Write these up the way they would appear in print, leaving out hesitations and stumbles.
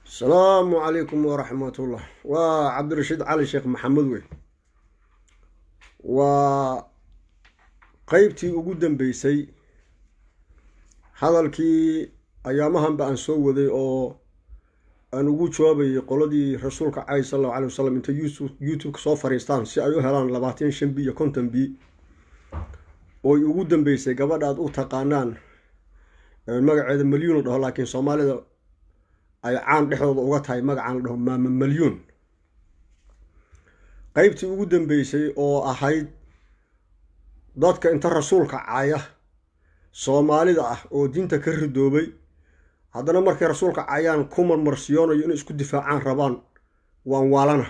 السلام عليكم ورحمة الله. وعبد الرشيد علي شيخ محمد وين وقيبتي وجودا بيسي هذا الكي أيامهم بأن سوذي أو أن وجود شوابي قلدي رسولك عايز صلى الله عليه وسلم أنت يوتيوب صوفريستان سي أيها لان لباتين شنبي كنتم بي وجودا بيسي قبل أن أتقانان المقعد مليون ده لكن صومالي ay caan dhexdooda uga tahay magacaan la dhaho maama milyuun qaybtii ugu dambeysay oo ahayd dadka inta rasuulka caaya Soomaalida ah oo diinta ka ridoobay haddana markay rasuulka caayaan kuma marsiyoonayo in isku difaacaan rabaan waan waalana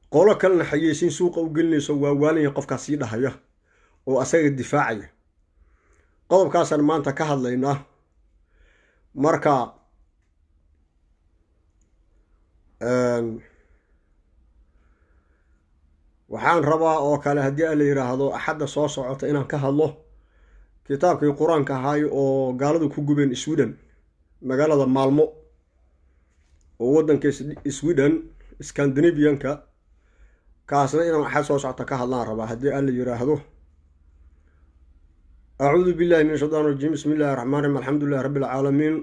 qolo kalena xayeysiin suuqa u gelinayso waa waalan qofkaas sii dhahaya oo asaga difaacaya qodobkaasaan maanta ka hadlaynaa marka waxaan rabaa oo kale haddii la yiraahdo axadda soo socota inaan ka hadlo kitaabkii quraanka ahaa oo gaaladu ku gubeen Sweden magaalada Malmo oo wadanka Sweden Scandinavian-ka kaasna inaan axad soo socota ka hadlaan rabaa haddii la yiraahdo أعوذ بالله من الشيطان الرجيم بسم الله الرحمن الرحيم الحمد لله رب العالمين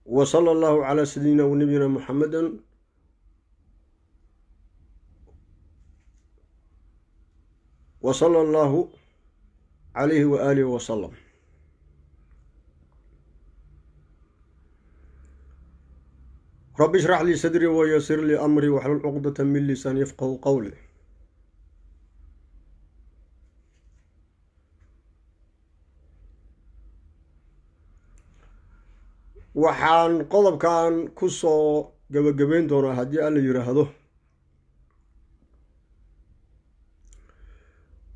وصلى الله على سيدنا ونبينا محمد وصلى الله عليه وآله وسلم رب اشرح لي صدري ويسر لي أمري واحلل عقدة من لساني يفقهوا قولي waxaan qodobkan ku soo gabagabeyn doonaa haddii la yiraahdo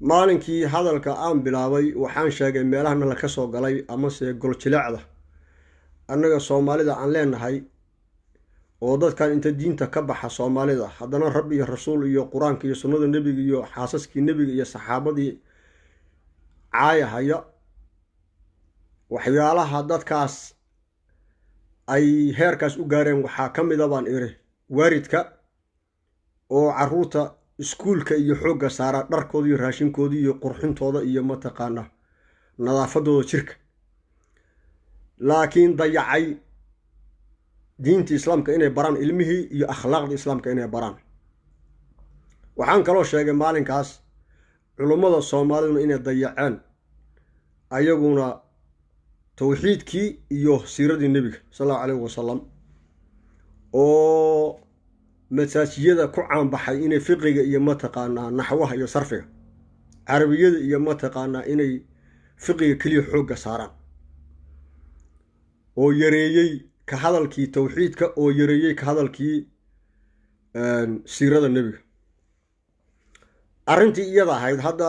maalinkii hadalka aan bilaabay waxaan sheegay meelahana la ka soo galay ama se goljilaacda annaga Soomaalida aan leenahay oo dadkan inta diinta ka baxa Soomaalida haddana rabbi iyo rasuul iyo quraanka iyo sunnada nabiga iyo xaasaskii nabiga iyo saxaabadii caayahaya waxyaalaha dadkaas ay heerkaas u gaareen waxaa ka mid ah baan iri waaridka oo caruurta iskuulka iyo xoogga saara dharkooda iyo raashinkooda iyo qurxintooda iyo mataqaana nadaafadooda jirka laakiin dayacay diinta islaamka inay baraan ilmihii iyo akhlaaqda islaamka inay baraan waxaan kaloo sheegay maalinkaas culimada Soomaalidu inay dayaceen ayaguna توحيدكي iyo siiradii nabiga sallallahu alayhi wasallam oo masaajiyada ku caan baxay inay fiqiga iyo mataqaana naxwaha iyo sarfiga arabiyada iyo mataqaana inay fiqiga kaliya xooga saaraan oo yareeyay ka hadalkii tawxiidka oo yareeyay ka hadalkii siirada nabiga arintii iyada ahayd hadda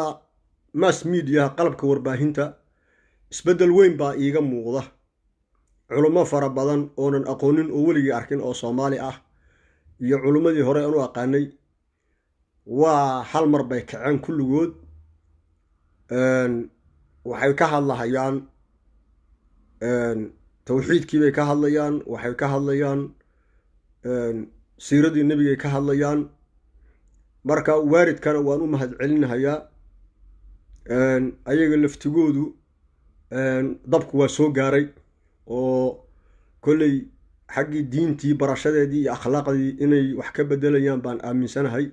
mass media qalabka warbaahinta isbedel weyn baa iiga muuqda culimo fara badan oonan aqoonin oo weligii arkin oo Soomaali ah iyo culimadii hore aan u aqaanay waa hal mar bay kaceen kulligood waxay ka hadlayaan tawxiidkii bay ka hadlayaan waxay ka hadlayaan siiradii nabiga ka hadlayaan marka waaridkana waan u mahad celinayaa ayaga laftigoodu dabku waa soo gaaray oo kulay xaqi diintii barashadeedii iyo akhlaaqdii inay wax ka bedelayaan baan aaminsanahay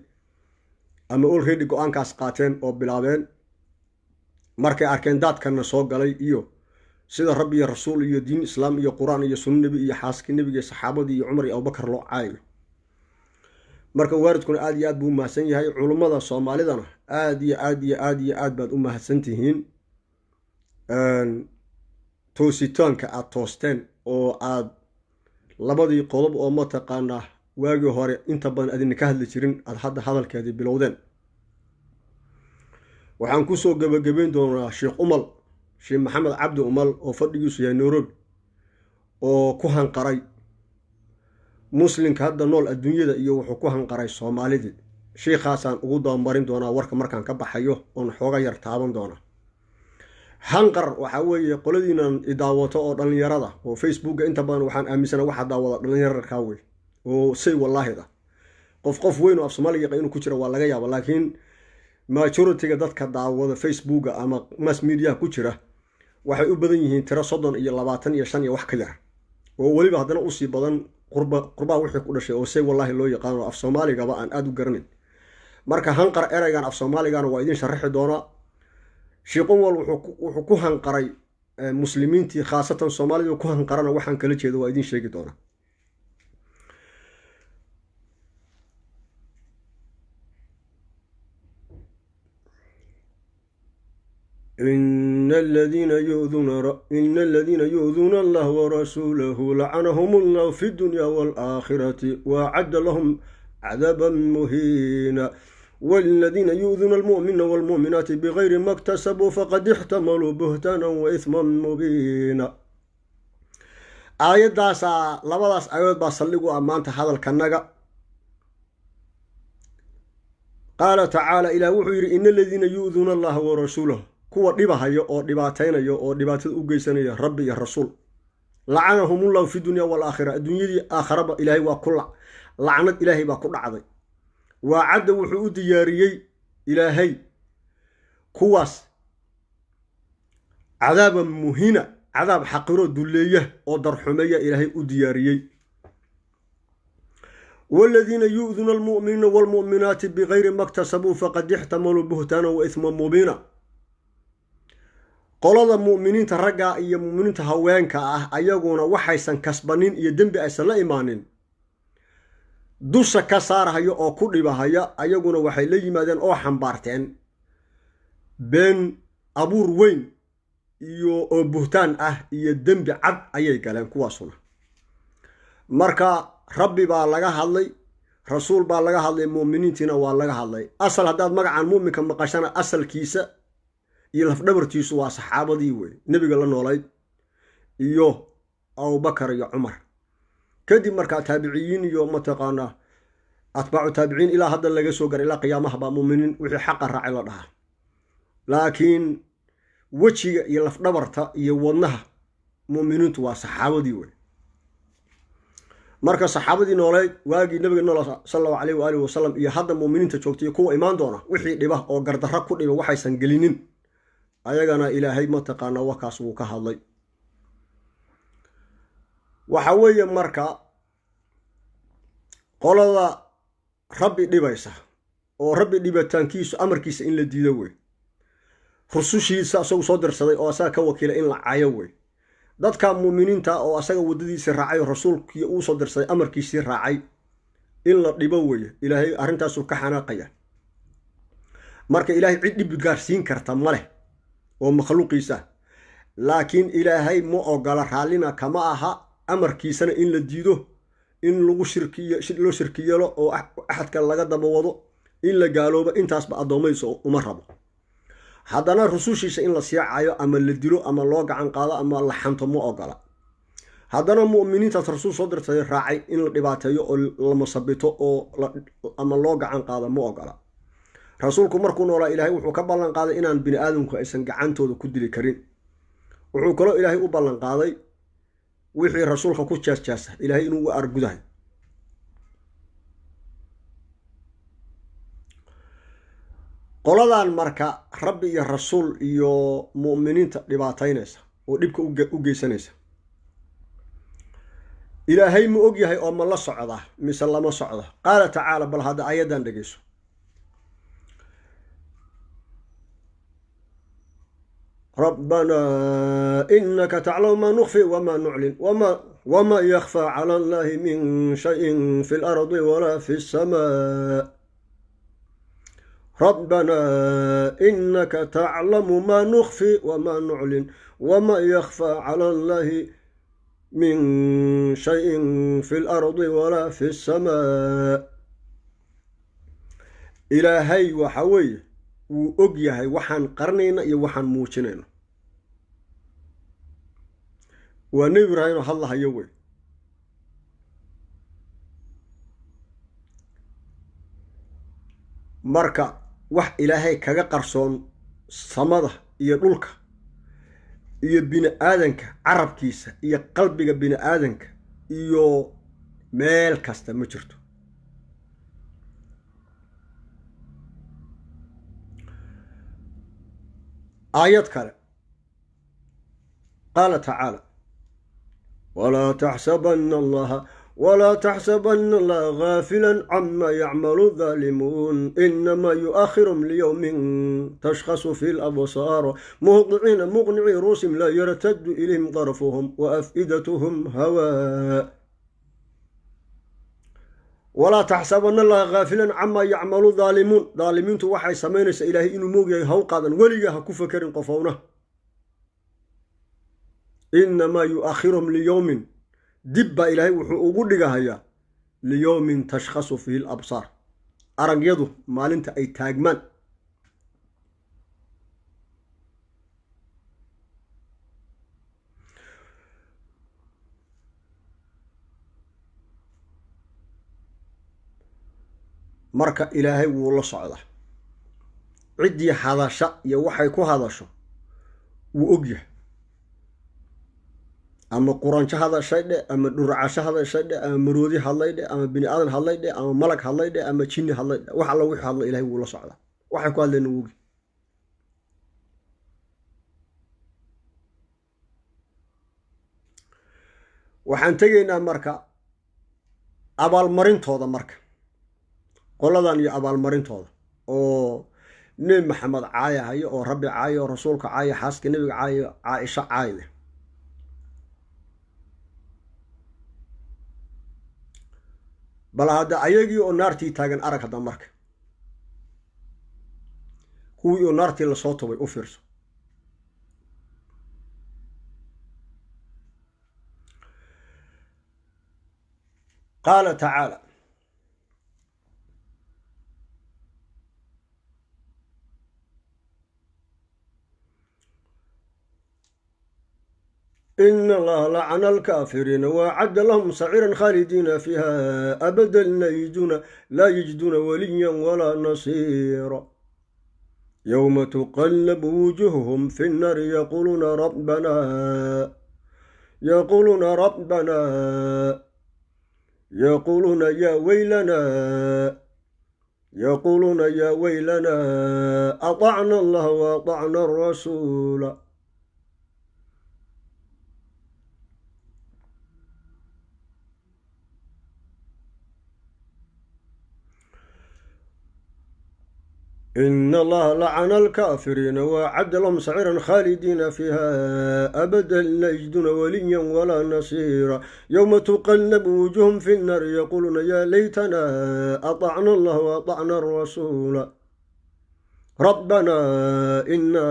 ama already go'aankaas qaateen oo bilaabeen markay arkeen dadkana soo galay iyo sida rabbi iyo rasuul iyo diin islaam iyo quraan iyo sunno nabi iyo xaaskii nabiga iyo saxaabadii iyo Umar iyo Abubakar loo caayo marka waaridkuna aad iyo aad buu mahadsan yahay culimada Soomaalidana aad iyo aad baad u mahadsantihiin toositaanka aad toosteen oo aad labadii qodob oo mataqaana waagii hore inta badan adina ka hadli jirin aad hadda hadalkeedii bilowdeen waxaan ku soo gabagabeyn doonaa Sheekh Maxamed Cabdi Umal oo fadhigiisu yahay Nairobi oo ku hanqaray muslimka hadda nool adduunyada iyo wuxuu ku hanqaray Soomaalida sheekhaasaan ugu doomarin doonaa warka markaan ka baxayo oo xooga yar taaban doona hanqar waxa weeye qoladiinan idaawato oo dhallinyarada oo facebooka inta badan waxaan aaminsana waxa daawada dhallinyararkaa wey oo say wallaahida qof weyn oo af soomaaliga yaqaan inuu ku jira waa laga yaaba laakiin majority-ga dadka daawada facebooka ama mass media ku jira waxay u badan yihiin tiro 30 iyo 25 iyo wax ka yar oo waliba haddana usii badan qurbaa wixii ku dhashay oo say wallaahi loo yaqaano af soomaaligaba aan aad u garanin marka hanqar eraygan af soomaaligana waa idin sharaxi doonaa sheekon wal wuxuu ku hanqaray muslimiintii khaasatan soomaalida ku hanqarana waxaan kala jeedo waa idin sheegi doonaa إن الذين يؤذون الله ورسوله لعنهم الله في الدنيا والآخرة وأعد لهم عذابا مهينا والذين يؤذون المؤمن والمؤمنات بغير ما اكتسبوا فقد احتملوا بهتانا وإثما مبينا آيات داسا لبداس آيات باسلقوا أمانت هذا الكنغة قال تعالى إلى وحير إن الذين يؤذون الله ورسوله kuwa dhibahaya oo dhibaataynayo oo dhibaatada u geysanaya rabbi iyo rasuul lacanahumullahu fi dunya wal aakhirah adduunyadii aakhiraba ilaahay waa ku lacnad ilaahay baa ku dhacday waa cadda wuxuu u diyaariyey ilaahay kuwaas cadaaba muhina cadaab xaqiro duleeya oo darxumeeya ilaahay u diyaariyey والذين يؤذون المؤمنين والمؤمنات بغير ما اكتسبوا فقد احتملوا بهتانا وإثما مبينا qolada mu'miniinta ragga iyo mu'miniinta haweenka ah ayaguna waxaysan kasbanin iyo dambi aysan la imaanin dusha ka saarahayo oo ku dhibahaya ayaguna waxay la yimaadeen oo xambaarteen been abuur weyn iyo oo buhtaan ah iyo dambi cad ayay galeen kuwaasuna marka rabbi baa laga hadlay rasuul baa laga hadlay mu'miniintina waa laga hadlay asal hadaad magacan mu'minka maqashana asalkiisa iyo lafdhabartiisu waa saxaabadii wey nabiga la noolayd iyo abubakar iyo cumar kadib markaa taabiciyiin iyo mataqaana atbaacu taabiciin ilaa hadda laga soo garay ilaa qiyaamaha baa muuminiin wixii xaqa raacay la dhahaa laakiin wejiga iyo lafdhabarta iyo wadnaha muuminiintu waa saxaabadii wey marka saxaabadii noolayd waagii nabiga noolaa sallallahu alayhi wa alihi wasallam iyo hadda muuminiinta joogtay kuwa imaan doona wixii dhiba oo gardarra ku dhiba waxaysan gelinin ayagana ilaahay mataqaana wakaas wuu ka hadlay waxa weeye marka qolada rabbi dhibaysa oo rabbi dhibataankiisu amarkiisa in la diido wey rusushiisa asagu soo dirsaday oo asaga ka wakiila in la cayo wey dadka muuminiinta oo asaga wadadiisa raacay rasuulkii uu soo dirsaday amarkiisii raacay in la dhibo wey ilaahay arrintaasuu ka xanaaqaya marka ilaahay cid dhib gaarsiin karta ma leh oo makhluuqiisa laakiin ilaahay ma ogola raallina kama aha amarkiisana in la diido in lagu loo shirkiyeelo oo axadka laga daba wado in la gaaloobo intaasba addoomaysa uma rabo haddana rusushiisa in la siicayo ama la dilo ama loo gacan qaado ama la xanto ma ogola haddana mu'miniintaas rasuul soo dirtay raacay in la dhibaateeyo oo la masabito oo ama loo gacan qaado ma ogola rasuulku markuu noolaa ilaahay wuxuu ka ballan qaaday inaan bini aadamku aysan gacantooda ku dili karin wuxuu kaloo ilaahay u ballan qaaday wixii rasuulka ku jeesjeesa ilaahay inuu u argudahay qoladan marka rabbi iyo rasuul iyo mu'miniinta dhibaataynaysa oo dhibka u geysanaysa ilaahay ma og yahay oo ma la socda mise lama socda qaala tacaala bal hadda ayadan dhegeyso ربنا إنك تعلم ما نخفي وما نعلن وما يخفى على الله من شيء في الأرض ولا في السماء ربنا إنك تعلم ما نخفي وما نعلن وما يخفى على الله من شيء في الأرض ولا في السماء إلهي وحوي wuu og yahay waxaan qarnayna iyo waxaan muujinayno waa nebi ibraahim oo hadlahayo wey marka wax ilaahay kaga qarsoon samada iyo dhulka iyo bini aadanka carabkiisa iyo qalbiga bini aadanka iyo meel kasta ma jirto. aayad kale qaala tacaala walaa taxsabanna allaha gaafilan cama yacmalu daalimuun inamaa yu'akhirum liyowmin tashkhasu fi labsaar muhdiciina muqnicii ruusim laa yartadu ilayhim darfuhum wa af'idatuhum hawaa. walaa taxsabanna allaha gaafilan camaa yacmalu daalimuun, daalimiintu waxay samaynaysaa ilaahay inuu moogyahay haw qaadan, weligaa ha ku fakerin qofowna. inamaa yu'akhirum liyowmin, dib baa ilaahay wuxuu ugu dhigahayaa liyowmin tashkhasu fihi labsaar, aragyadu maalinta ay taagmaan. marka ilaahay wuu la socdaa, ciddii hadasha iyo waxay ku hadasho wuu ogyahay. ama quranjo hadashay dhe, ama dhuracasho hadashay dhe, ama maroodi hadlay dhe, ama bini aadan hadlay dhe, ama malag hadlay dhe, ama jinni hadlay dhe, wax alla wixii hadla ilaahay wuu la socdaa, waxay ku hadlayna wuu ogi. waxaan tegaynaa marka abaalmarintooda, marka qoladan iyo abaalmarintooda oo nebi maxamed caaya hayo, oo rabbi caaya, oo rasuulka caaya, xaaska nebiga caaya, caaisha caayde. bal hadda ayagii oo naartii taagan arag hadda marka, kuwii oo naartii lasoo tubay u fiirso. qaala tacaala إن الله لعن الكافرين وأعد لهم سعيرا خالدين فيها أبدا لا يجدون وليا ولا نصيرا يوم تقلب وجوههم في النار يقولون ربنا يقولون يا ويلنا أطعنا الله وأطعنا الرسول. إن الله لعن الكافرين وأعد لهم سعيرا خالدين فيها أبدا لا يجدون وليا ولا نصيرا يوم تقلب وجوههم في النار يقولون يا ليتنا أطعنا الله وأطعنا الرسول ربنا إنا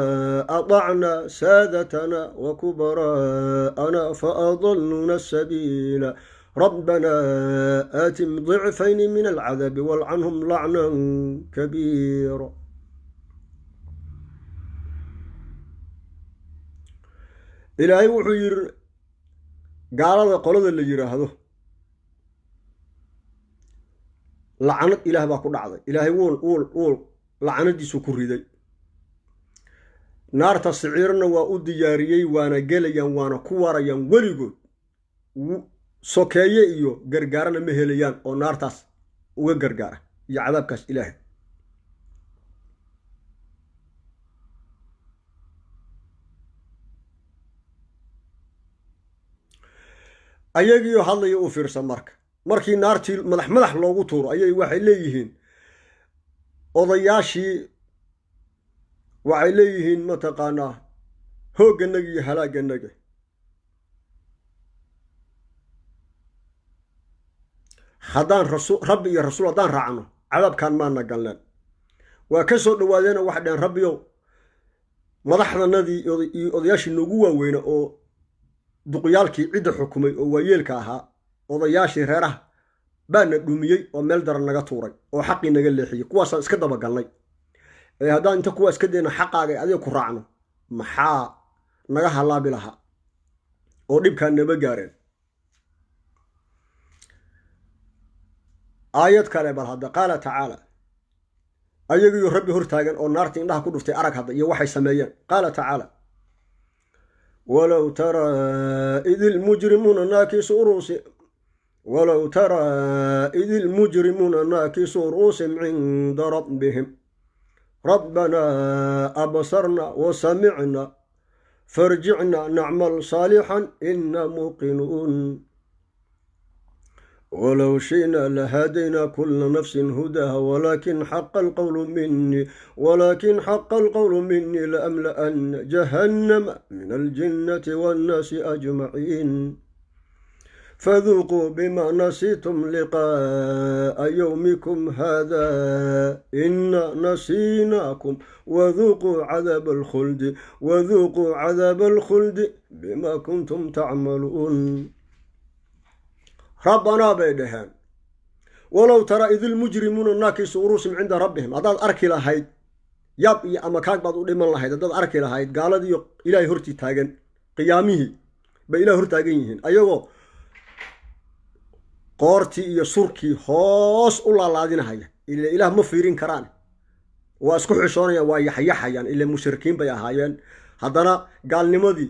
أطعنا سادتنا وكبراءنا فأضلنا السبيل ربنا آتهم ضعفين من العذاب والعنهم لعنا كبيرا. إلهي وحير قال هذا قول اللي يراهده لعنة إله باكو دعضي إلهي وول لعنة دي سكوري دي نار تصعيرنا وأودي ياريي وانا قليا وانا كواريا وليقود sokeeye iyo gargaarana ma helayaan oo naartaas uga gargaara iyo cadaabkaas ilaahay. ayagiioo hadlaya u fiirsan markii naartii madax loogu tuuro ayay waxay leeyihiin mataqaanaa hoogganaga iyo halaaganaga. haddaan rabbi iyo rasuul haddaan raacno cadaabkan maana galneen. waa ka soo dhawaadeena waxay dhaheen rabbiyow madaxdanadii iyo odayaashii noogu waaweyna oo duqyaalkii cidda xukumay oo waayeelka ahaa, odayaashii reeraha baana dhumiyey oo meel daran naga tuuray oo xaqii naga leexiyey, kuwaasaan iska dabagalnay. haddaan inta kuwaas ka dayna xaqaaga adiga ku raacno maxaa naga halaabi lahaa oo dhibkaan nama gaareen. aayad kale bal hadda qaala tacaala ayagiiyo rabbi hortaagan oo naartii indhaha ku dhuftay arag hadda iyo waxay sameeyeen. qaala tacaala ولو ترى إذ المجرمون ناكسوا رؤوسهم عند ربهم ربنا أبصرنا وسمعنا فارجعنا نعمل صالحا إنا موقنون ولو شئنا لهدينا كل نفس هداها ولكن حق القول مني لأملأن جهنم من الجنة والناس أجمعين فذوقوا بما نسيتم لقاء يومكم هذا إنا نسيناكم وذوقوا عذاب الخلد بما كنتم تعملون ربنا بيدهان ولو ترى إذ المجرمون ناكسوا رؤوسهم عند ربهم هذا أركي لهايد ياب يا أما كان بعض لمن لهايد هذا أركي لهايد قال دي إلهي هرتي تاجن قيامه بإلهي هرتاجين أيوه qoortii iyo surkii hoos u laalaadinahaya ila ilaah ma fiirin karaan waa isku xishoonaya waa yaxyaxayaan ila mushrikiin bay ahaayeen haddana gaalnimadii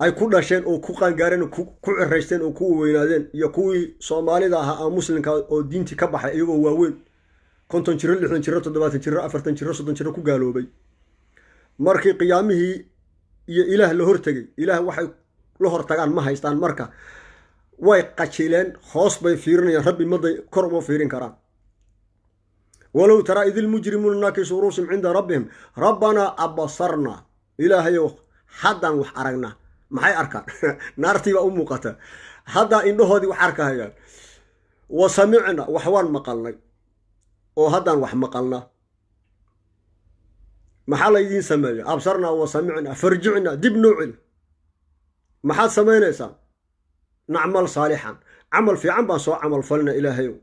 ay ku dhasheen oo ku qaangaareen oo ku cireysteen oo ku weynaadeen iyo kuwii Soomaalida ahaa muslimka oo diintii ka baxay iyagoo waaweyn 50 jiro 60 jiro 70 jiro 40 jiro 30 jiro ku gaaloobay markii qiyaamihii iyo ilaah la hortagay ilaah waxay la hortagaan ma haystaan marka way qajileen hoos bay fiirinayaan rabbi maday kor uma fiirin karaan walow tara idil mujrimuuna naakisu ruusum cinda rabbihim rabbanaa abasarna ilaahayow haddaan wax aragnaa maxay arkaan naartii baa u muuqata haddaa indhahoodii wax arkahayaan wa samicna wax waan maqalnay oo haddaan wax maqalnaa maxaa laydiin sameeya absarnaa wa samicna farjicna dib noo celi maxaad samaynaysaa نعمل صالحا عمل في عم بنصو عمل فلنا إلهي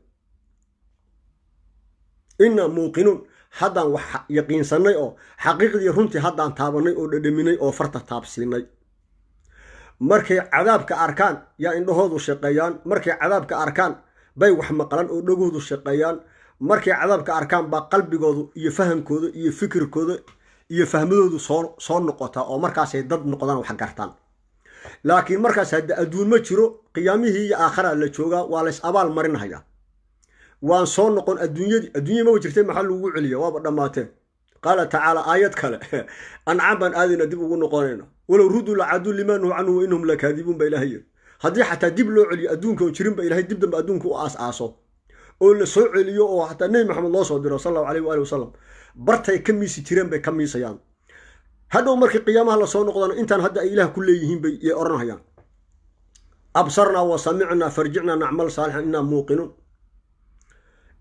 إنا موقنون حدا يقين سني أو حقيقة رنتي حدا تابني أو دمني أو فرت تابسيني مركي عذاب كأركان يا إنه هذا الشقيان مركي عذاب كأركان بي وحمقلان أو نجود الشقيان مركي عذاب كأركان بقلب جودو يفهم كودو يفكر كودو يفهمه صار نقطة أو مركز يضد نقطان وحقرتان لكن مركز هذا أدون ما جرو قيامه هي آخر اللي جوجا والس أبال مرن هيا وان صون نقول الدنيا ما وجرتين محل وعليا وابد ماتين قال تعالى آيات كلا أنعما آذنا دبوا نقولنا ولو ردوا لعدوا لما نهوا عنه إنهم لكاذبون بإلهية هذه حتى دبلوا علي أدونك وشرين بإلهي دبدم أدونك وآسو أول سوء عليا وحتى نبي محمد الله صلى الله عليه وآله وسلم برتاي كميسي تيرين بكميسي يعني هذا مركي قيامها الله صون نقولنا إنتان هذا إله كل يهين بيأرنا هيا أبصرنا وسمعنا فرجعنا نعمل صالحا إنا موقنون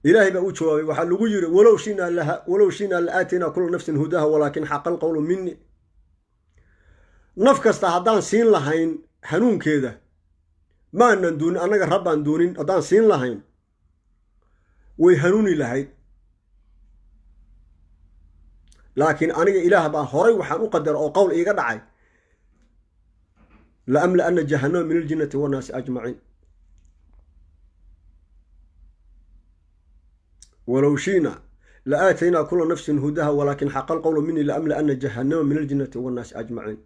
إلهي بأوجه وحلو يجري ولو شئنا لآتينا كل نفس هداها ولكن حق القول مني نفكست هدان سين لهين حنون كده ما أن دون أنا ربا دونين هدان سين لهين ويهنوني لهين لكن أنا إله بقى هوري وحن أقدر أو قول إيه قدعي لأملأن جهنم من الجنة والناس أجمعين ولو شئنا لآتينا كل نفس هداها ولكن حق القول مني لأملأن جهنم من الجنة والناس أجمعين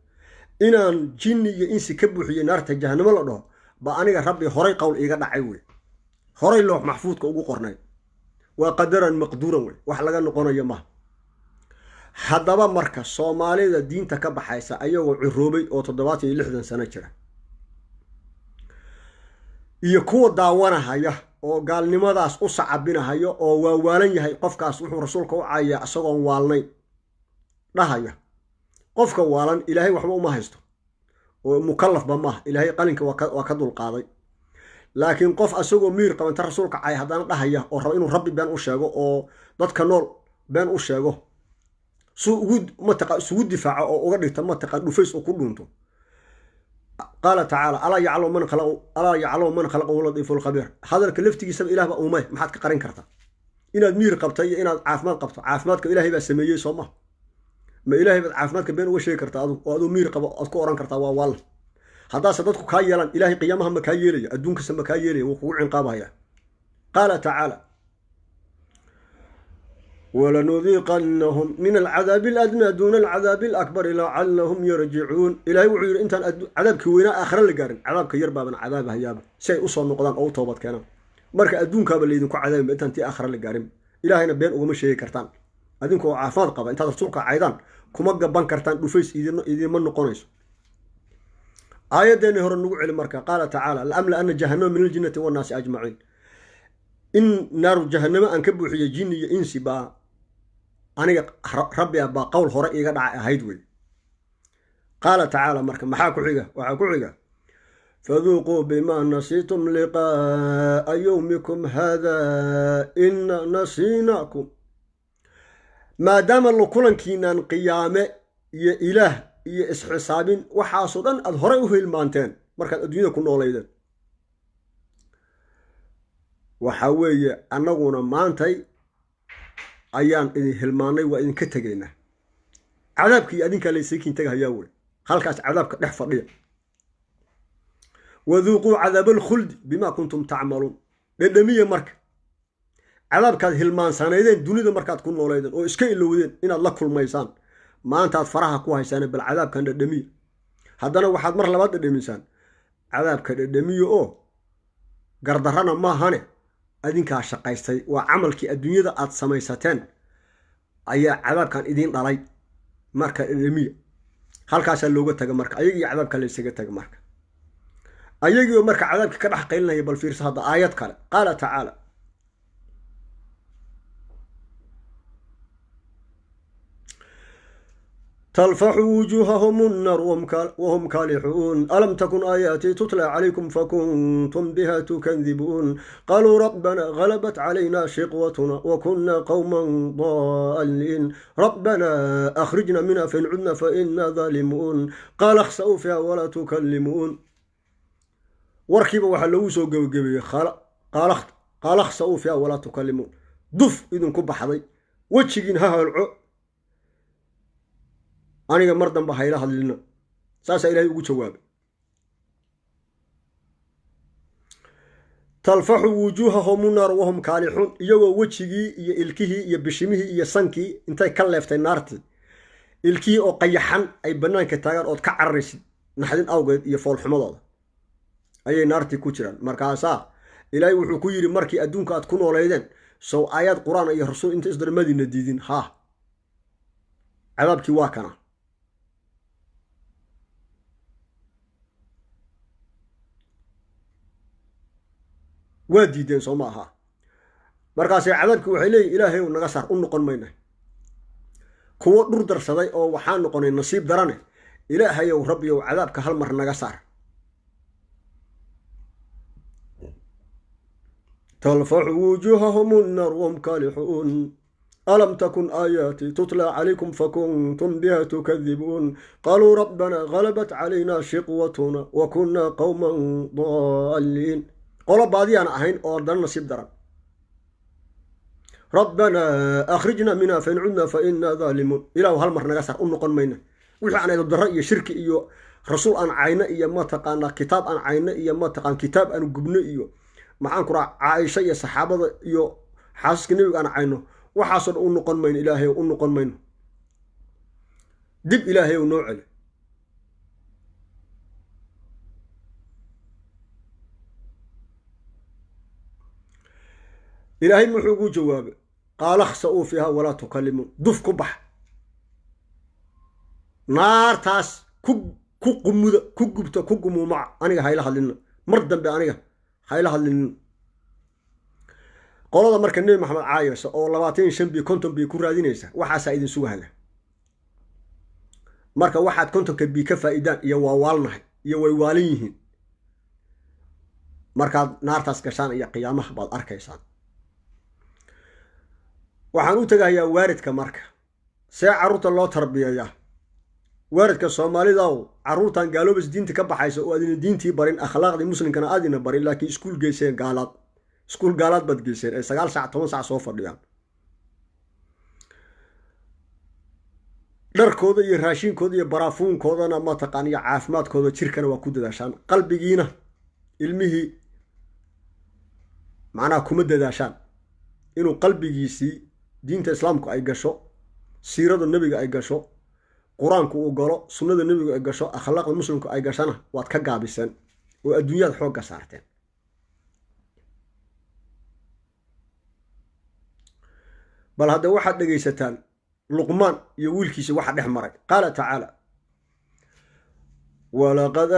إن جني إنسي كبوحي نارت جهنم لأنه بقى أنا ربي هوري قول إيه قدعي هوري اللوح محفوظ كأوغو قرنين وقدرا مقدورا وحلقا نقونا يماه haddaba marka Soomaalida diinta ka baxaysa ayagoo ciroobay oo 760 sano jira iyo kuwa daawanahaya oo gaalnimadaas u sacabinahaya oo waawalan yahay qofkaas wuxuu rasuulka u caaya asagoo waalnay dhahaya qofka waalan ilaahay waxba uma haysto oo mukallaf ba ma ilaahay qalinka waa ka dul qaaday laakiin qof asagoo miir qabanta rasuulka caaya hadana dhahaya oo rabo inuu rabbi been u sheego oo dadka nool been u sheego سود دفاع أو غير تمتق دفيس أو كلونتو قال تعالى ألا يعلم من خلق ولطيف الخبير هذا الكلفتي يسمى إله بأمه ما حد قرين كرتا إن المير قبطي إن عافمات قبط عافماتك إلهي بسميه صمه ما إلهي عافماتك بين وشي كرتا وأدو مير قبط أذكران كرتا والله هذا صدقك كايلا إلهي قيامها مكايلي أدونك سما كايلي وقوع عقابها قال تعالى ولنذيقنهم من العذاب الأدنى دون العذاب الأكبر لعلهم يرجعون إلهي وحير أنت عذابك وين آخر اللي قارن عذابك يربى من عذاب هيابة شيء أصلا نقدان أو توبت كنا مرك أدونك باللي يدونك عذاب أنت آخر اللي قارن إلهي نبين ومش شيء كرتان أدونك عفان قبل أنت تصورك عيدان كم جبان كرتان دفيس إذا من نقونيس آية دين هر النوع المركة قال تعالى الأمل أن جهنم من الجنة والناس أجمعين إن نار جهنم أنكبوا حي جني إنسي با أنا ربي أبا قول هرأي قد هيدوي قال تعالى مركب محاكو حيقة وحاكو حيقة فذوقوا بما نسيتم لقاء يومكم هذا إن نسيناكم ما دام الله كلن كينان قيامة يا إله يا إسحسابين وحاصدا أظهره المانتين مركب الدنيا كنا وليدا وحاوي أنغونا مانتي ayaan idin hilmaanay waa idin ka tagaynaa cadaabkii adinka la siikin tagayaa way halkaas cadaabka dhex fadhiya waduuqu cadaab al-khuld bima kuntum ta'malun dhadhamiya marka cadaabkaad hilmaansaneedeen dunida markaad ku nooleedeen oo iska ilowdeen inaad la kulmaysaan maanta aad faraha ku haysaan bal cadaabkan dhadhamiya haddana waxaad mar labaad dhadhamisaan cadaabka dhadhamiya oo gardarana ma ahane adinka shaqaystay waa amalkii adduunyada aad samaysateen ayaa cadaabkan idin dhalay marka dhadhamiya halkaas looga taga marka ayagii cadaabka la isaga taga marka ayagii marka cadaabka ka dhax qaylinaya bal fiirso hada aayad kale qaala tacaala تلفح وجوههم النار وهم كالحون ألم تكن آياتي تتلى عليكم فكنتم بها تكذبون قالوا ربنا غلبت علينا شقوتنا وكنا قوما ضالين ربنا أخرجنا منها فإن عدنا فإنا ظالمون قال اخسأوا فيها ولا تكلمون وركبوا وحلوا سوق وقبي قال اخسأوا فيها ولا تكلمون دف إذن كب حضي وجهين ها العو أنا مرضاً بحيلة هذلنا ساسا إلهي ugu jawaabay تلفح وجوههم النار وهم كالحون iyagoo wajigii iyo ilkihii iyo bishimihii iyo sankii intay ka leeftay naartii ilkii oo qayaxan ay banaanka taagan oo ka cararaysid naxdin awgeed iyo fool xumadooda ayay naartii ku jiraan markaasa ilaahay wuxuu ku yiri markii adduunka aad ku nooleedeen soo aayad quraan iyo rasuul inta isdarmadina diidin ha cadaabkii waa kana واديدين سوماها markaas cadaabkii waxay leeyihiin ilaahay uu naga saar u noqon mayna kuwa dhur darsaday oo waxaan noqonay nasiib darane ilaahay uu rabbi uu cadaabka hal mar naga saar تلفح وجوههم النار وهم كالحون ألم تكن آياتي تتلى عليكم فكنتم بها تكذبون قالوا ربنا غلبت علينا شقوتنا وكنا قوما ضالين قال بعضي أنا أهين أردنا نصيب درا ربنا أخرجنا منها فإن عدنا فإنا ظالمون إلى هالمر نجسر نقول مينا وحنا الدرا شرك إيو رسول أن عينا إيا ما تقان كتاب أن عينا إيا ما تقان كتاب أن جبنا إيو معان كرا عائشة يا صحابة إيو حاسس كنيو أنا عينه وحاصل نقول مين إلهي ونقول مين دب إلهي ونوعل إلهي محوقو جواب قال اخسأوا فيها ولا تكلمون دف كبح نار تاس كقمو مع أنيقا هايلها لنا مردا بأنيقا هايلها لنا قولوا مركا النبي محمد عايش أو لباتين شنبي كنتم بيكون رادينيسا وحا سايدين سوى هذا مركا واحد كنتم كبي كفائدان يووالنا يوواليهن مركا نار تاس كشان يا قيامة بعض أركيسان waxaan u tagayaa waaridka marka see caruurta loo tarbiyeeyaa waaridka Soomaalida oo caruurtan gaaloobis diinta ka baxaysa oo adina diintii barin akhlaaqdii muslimkana adina barin laakiin iskuul geyseen gaalaad bad geyseen ay 9 saac 10 saac soo fadhiyaan dharkooda iyo raashinkooda iyo baraafuunkoodana ma taqaan iyo caafimaadkooda jirkana waa ku dadaashaan qalbigiina ilmihii macnaha kuma dadaashaan inuu qalbigiisii diinta islaamku ay gasho siirada nebiga ay gasho qur-aanku uu galo sunnada nebigu ay gasho akhlaaqda muslimku ay gashana waad ka gaabiseen oo adduunyada xoogga saarteen bal hadda waxaad dhegaysataan luqmaan iyo wiilkiisa waxa dhex maray qaala tacaala ولقد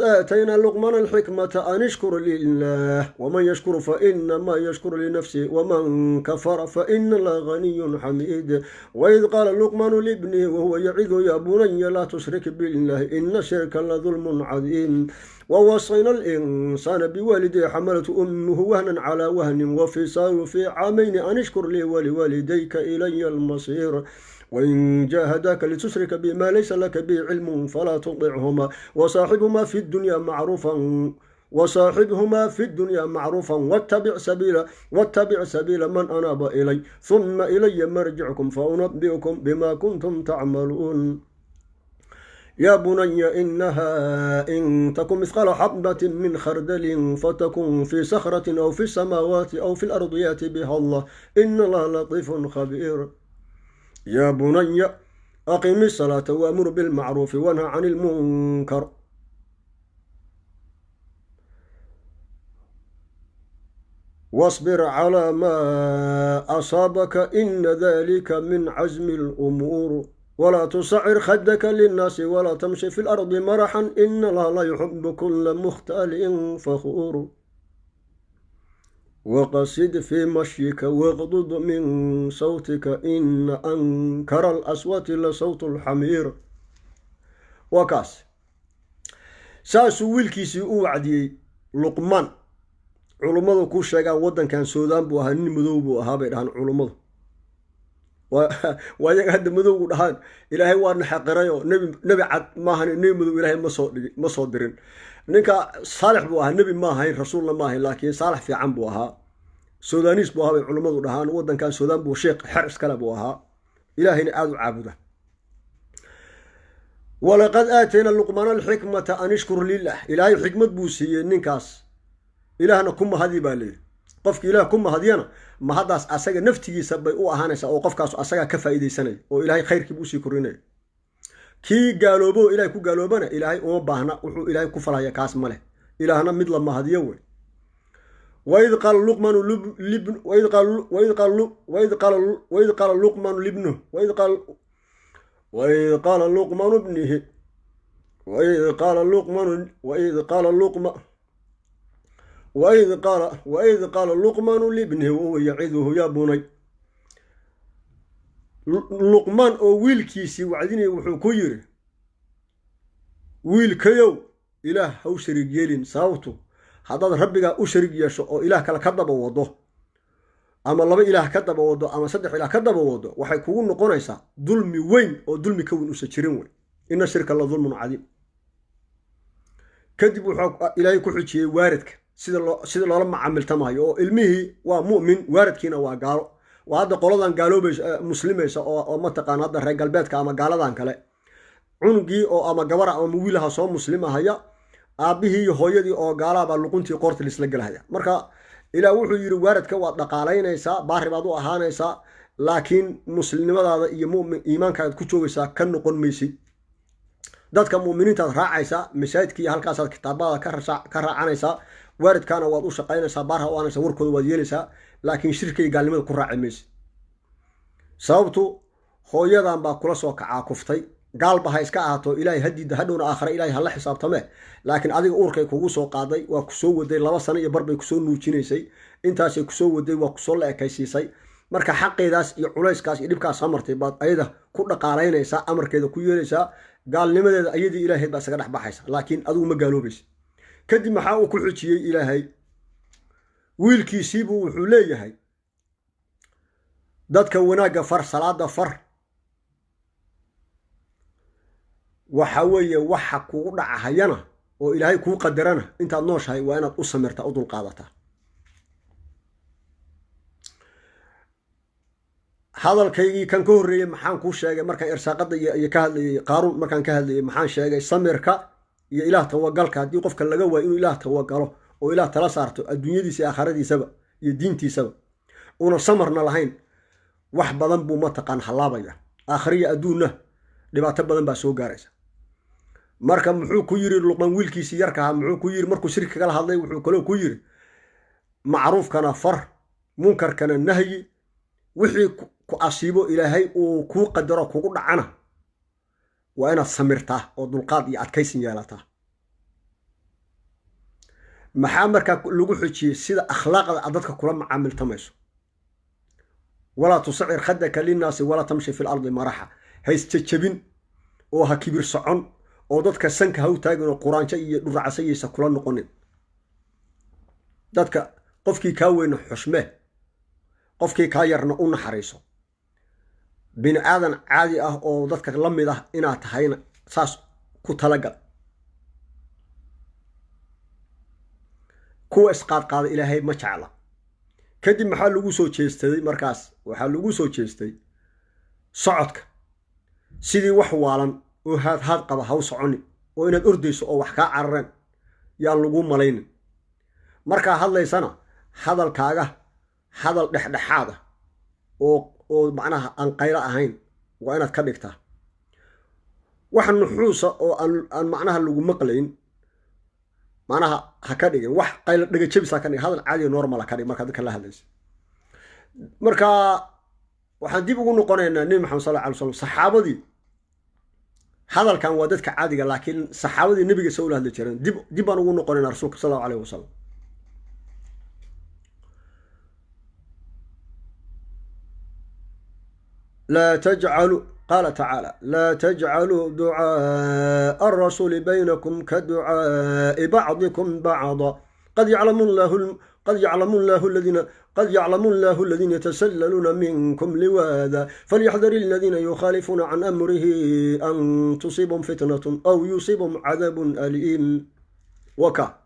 آتينا لقمان الحكمة أن اشكر لله ومن يشكر فإنما يشكر لنفسه ومن كفر فإن الله غني حميد وإذ قال لقمان لابنه وهو يعظ يا بني لا تشرك بالله إن الشرك لظلم عظيم ووصينا الإنسان بوالديه حملته أمه وهنا على وهن وفصاله في عامين أن اشكر لي ولوالديك إلي المصير وإن جاهداك لتشرك بما ليس لك به علم فلا تطعهما وصاحبهما في الدنيا معروفا واتبع سبيل من أناب إلي ثم إلي مرجعكم فأنبئكم بما كنتم تعملون يا بني إنها إن تكن مثقال حبة من خردل فتكن في صخرة أو في السماوات أو في الأرض يأتي بها الله إن الله لطيف خبير يا بني أقم الصلاة وأمر بالمعروف وانهى عن المنكر واصبر على ما أصابك إن ذلك من عزم الأمور ولا تصعر خدك للناس ولا تمشي في الأرض مرحا إن الله لا يحب كل مختال فخور وقصد في مشيك واغضض من صوتك إن أنكر الأصوات لصوت الحمير وكاس ساسو ويلكيسي وعدي لقمان علماء كو شيغان ودن كان سودان بو ahaa nin madow buu ahaa bay dhahan culumadu waayaga hadda madow u dhahan ilaahay waa naxaqirayo nabi cad ma ahan nabi madow ilaahay ma soo dirin ninka saalix buu ahaa nabi ma ahayn rasuulna ma ahayn laakiin saalix fiican buu ahaa suudaanis buu ahaa bay culumadu dhahan wadankan suudaan buu sheekh xaris kale buu ahaa ilaahayna aad u caabuda ولقد آتينا لقمان الحكمة أن اشكر لله إلهي حكمة بوسية نينكاس إلهنا كم هذه بالي قفك إله كم هذينا ما هذا أسجى نفتي سبب أو أهانس أو قفك أسجى كفايدة سنة أو إلهي خير كبوسي كورينا كي قالوا بو إلهي كو قالوا بنا إلهي أو بهنا وحو إلهي كفلا يا كاس مله إلهنا مثل ما هذي يوي وإذ قال لقمان لابن وإذ قال لقمان لابنه وإذ قال لقمان ابنه وإذ قال لقمان لابنه وهو يعظه يا بني لقمان أو ويلكيسي وعدني وحكيره ويلكيو إله هو شريك يلين صوته هذا ربك أو شريك يشو أو إله كلا كذب وضه أما الله إله كذب وضه أما صدق إله كذب وضه وحيكون نقونيسا ظلم وين أو ظلم كون أسجرين وين إن الشرك الله ظلم عظيم كذب إلهي كحجي واردك sida loola macaamiltamayo oo ilmihii waa mu'min waaradkiina waa gaalo waa hadda qoladan gaaloobaysa muslimaysa oo ma taqaan hadda reer galbeedka ama gaaladan kale cunugii oo ama gabara ama wiilaha soo muslimahaya aabihii iyo hooyadii oo gaalaba luquntii qoorta isla galahaya marka ilaa wuxuu yiri waaradka waa dhaqaalaynaysa baari baad u ahaanaysa laakiin muslimnimadaada iyo mu'min iimaankaaga ku joogaysa ka noqon maysid dadka mu'miniinta raacaysa masaajidkii halkaas aad kitaabada ka raacanaysa waaridkaana waad u shaqaynaysaa baarha u aanaysa warkooda waad yeelaysaa laakiin shirkay gaalnimada ku raaci maysid sababtu hooyadan baa kula soo kacaa kuftay gaalba ha iska ahaato ilaahay hadiida hadhowna aakhira ilaahay hala xisaabtame laakiin adiga uurkay kugu soo qaaday waa ku soo waday 2 sano iyo barbay ku soo nuujinaysay intaasay ku soo waday waa ku soo la ekaysiisay marka xaqeedaas iyo culayskaas iyo dhibkaas samartay baad ayada ku dhaqaalaynaysaa amarkeeda ku yeelaysaa gaalnimadeeda ayadii ilaahay baa isaga dhaxbaxaysa laakiin adigu ma gaaloobaysid kadib maxaa uu ku xujiyay ilaahay wiilkiisiibuu wuxuu leeyahay dadka wanaagga far salaada far waxa weeye waxa kugu dhacahayana oo ilaahay kuu qadarana intaad nooshahay waa inaad u samirtaa u dulqaadataa hadalkaygii kan ka horreeyay maxaan kuu sheegay markaan irsaaqada iyo ka hadlayay qaaruun markaan ka hadlayay maxaan sheegay samirka iyo ilaah tawagalka haddii qofka laga waayo inuu ilaah tawagalo oo ilaah tala saarto adduunyadiisa iyo aakhiradiisaba iyo diintiisaba una samarna lahayn wax badan buu mataqaan halaabaya aakhiriya adduunna dhibaato badan baa soo gaaraysa marka muxuu ku yiri luqman wiilkiisii yarka ahaa muxuu ku yiri markuu shirki kala hadlay wuxuu kaloo ku yiri macruufkana far munkarkana nahyi wixii ku asiibo ilaahay uu ku qadaro kugu dhacana waa inaad samirtaa oo dulqaad iyo adkaysin yeelataa maxaa markaa lagu xujiyey sida akhlaaqda dadka kula macaamiltamayso walaa tusacir khadaka linnaasi walaa tamshi fi lardi maraxa haysjajabin oo ha kibir socon oo dadka sanka ha u taagin oo quraanjo iyo dhuracasayaysa kula noqonin dadka qofkii kaa weyna xushmee qofkii kaa yarna u naxariiso bini aadan caadi ah oo dadka la mid ah inaad tahayna saas ku talagal kuwa isqaadqaada ilaahay ma jecla kadib maxaa lagu soo jeestay markaas waxaa lagu soo jeestay socodka sidii wax waalan oo haad qaba ha u soconi oo inaad ordayso oo wax kaa carareen yaan lagu malaynin markaa hadlaysana hadalkaaga hadal dhexdhexaad ah oo macnaha aan qaylo ahayn waa inaad ka dhigtaa wax nuxuusa oo aan macnaha lagu maqlayn macnaha ha ka dhigin wax qaylo dhagajabis ha ka dhigin hadal caadi normal ka dhig marka dadka la hadlaysa marka waxaan dib ugu noqonaynaa nabi maxamed sallallahu alayhi wasallam saxaabadii hadalkan waa dadka caadiga laakiin saxaabadii nabiga soo hadlay jireen dib baan ugu noqonaynaa rasuulka sallallahu alayhi wasallam لا تجعلوا قال تعالى لا تجعلوا دعاء الرسول بينكم كدعاء بعضكم بعضا قد يعلم الله الذين يتسللون منكم لواذا فليحذر الذين يخالفون عن أمره أن تصيبهم فتنة أو يصيبهم عذاب أليم وكا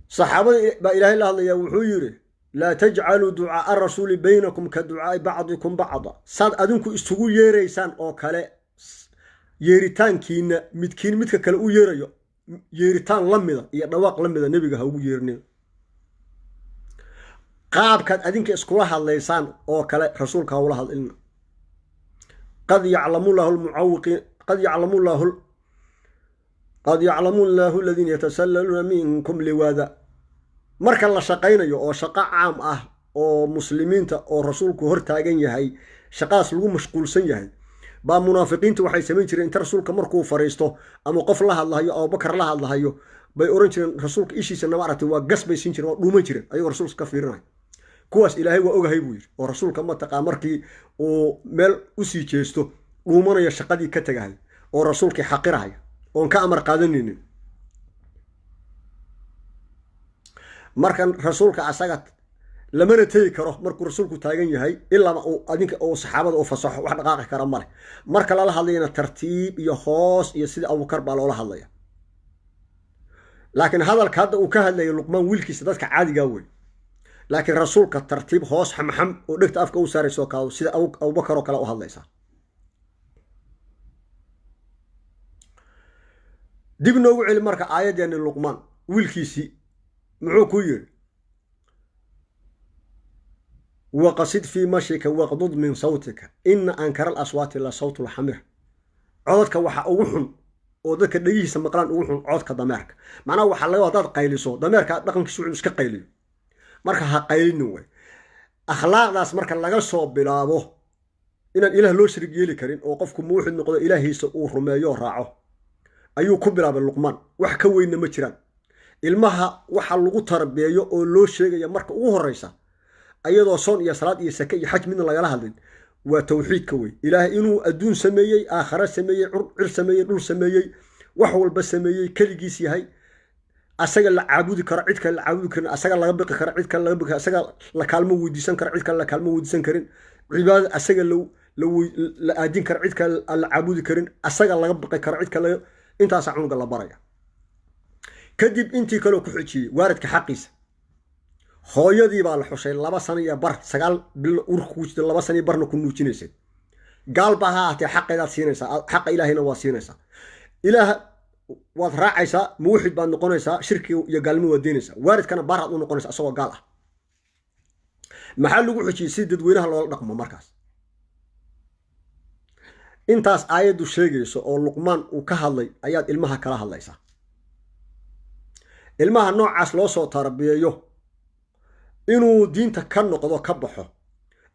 صحابة إله الله يوحيره لا تجعلوا دعاء الرسول بينكم كدعاء بعضكم بعضا صاد أدنكو استغو يريسان أو كلا يريتان كينا متكين متك كلا أو يريو يريتان لمدا يدواق لمدا نبيغا هاو يرنين قاب كاد أدنك اسكوها الليسان أو كلا رسولك هاولها الإلنا قد يعلم الله المعوقين قد يعلم الله الذين يتسللون منكم لواذا marka la shaqaynayo oo shaqo caam ah oo muslimiinta oo rasuulku hor taagan yahay shaqaas lagu mashquulsan yahay ba munaafiqiintu waxay sameyn jireen inta rasuulka markuu fariisto ama qof la hadlayo oo bakar la hadlayo bay oran jireen rasuulka ishiisa nama aragtay waa gas bay siin jireen oo dhuuman jireen ayagoo rasuulka ka fiirinay kuwaas ilaahay waa ogahay buu yiri oo rasuulka ma taqaa markii uu meel u sii jeesto dhuumanaya shaqadii ka tagay oo rasuulkii xaqirahay oo ka amar qaadanaynin markan rasuulka asaga lamana tagi karo markuu rasuulku taagan yahay ilaa uu adinka oo saxaabada oo fasaxo wax dhaqaaqi kara male marka la hadlayna tartiib iyo hoos iyo sida Abu Bakar baa loola hadlaya laakiin hadalka hadda uu ka hadlayo Luqmaan wiilkiisa dadka caadiga weey laakiin rasuulka tartiib hoos xamxam oo dhigta afka u saarayso ka sida Abu Bakar oo kale u hadlaysa dib noogu celi marka aayadani Luqmaan wiilkiisi muxuu ku yiri وقصد في مشيك واغضض من صوتك إن أنكر الأصوات إلا صوت الحمير عودك وحا أوحن ودك دغيسا مقلان أوحن عودك ضميرك معناه وحا لغا وداد قيلسو ضميرك دقنك سوء اسك قيليو marka ha qaylin way akhlaaqdaas marka laga soo bilaabo inaan ilaah loo shariig yeeli karin oo qofku muuxid noqdo ilaahiisa uu rumeeyo raaco ayuu ku bilaabay Luqmaan wax ka weyn ma jiraan ilmaha waxa lagu tarbiyeeyo oo loo sheegaya marka ugu horeysa ayadoo soon iyo salaad iyo saka iyo xaj midna laga hadlin waa tawxiidka way ilaahay inuu adduun sameeyay aakhira sameeyay cir sameeyay dhul sameeyay wax walba sameeyay kaligiis yahay asaga la caabudi karo cid kale la caabudi karin asaga laga biqi karo cid kale laga biqi asaga la kaalmo weydiisan karo cid kale la kaalmo weydiisan karin cibaadada asaga la aadin karo cid kale la caabudi karin asaga laga biqi karo cid kale intaas cunuga la baraya kadib intii kale ku xijiyay waaridka xaqiisa hooyadii baa la xushay 2 sano iyo bar 9 bil urku jida 2 sano iyo barna ku nuujinaysa gaal baa haatay xaqeeda siinaysa xaq ilaahina waa siinaysa ilaah waad raacaysa muuxid baan noqonaysa shirki iyo gaalmo wadiinaysa waaridkana baraad u noqonaysa asagoo gaal ah maxaa lagu xujiyey si dadweynaha loola dhaqmo markaas intaas aayaddu sheegayso oo luqmaan uu ka hadlay ayaad ilmaha kala hadlaysaa ilmaha noocaas loo soo tarbiyeeyo inuu diinta ka noqdo ka baxo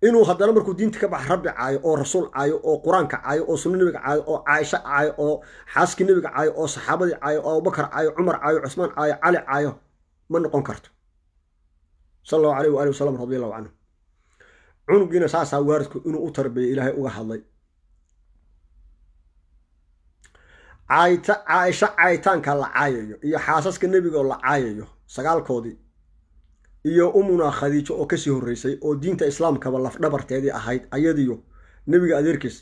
inuu haddana markuu diinta ka baxo rabbi caayo oo rasuul caayo oo qur-aanka caayo oo sunno nebiga caayo oo caaisha caayo oo xaaskii nebiga caayo oo saxaabadii caayo oo abubakar caayo cumar caayo cusmaan caayo cali caayo ma noqon karto sala allahu calayh waali wasalam radi allahu canhu cunugiina saasaa waaridku inuu u tarbiyay ilaahay uga hadlay caaisha caayitaanka la caayayo iyo xaasaska nebiga oo la caayayo sagaalkoodii iyo umuna khadiijo oo kasii horreysay oo diinta islaamkaba lafdhabarteedii ahayd ayadiyo nebiga adeerkiis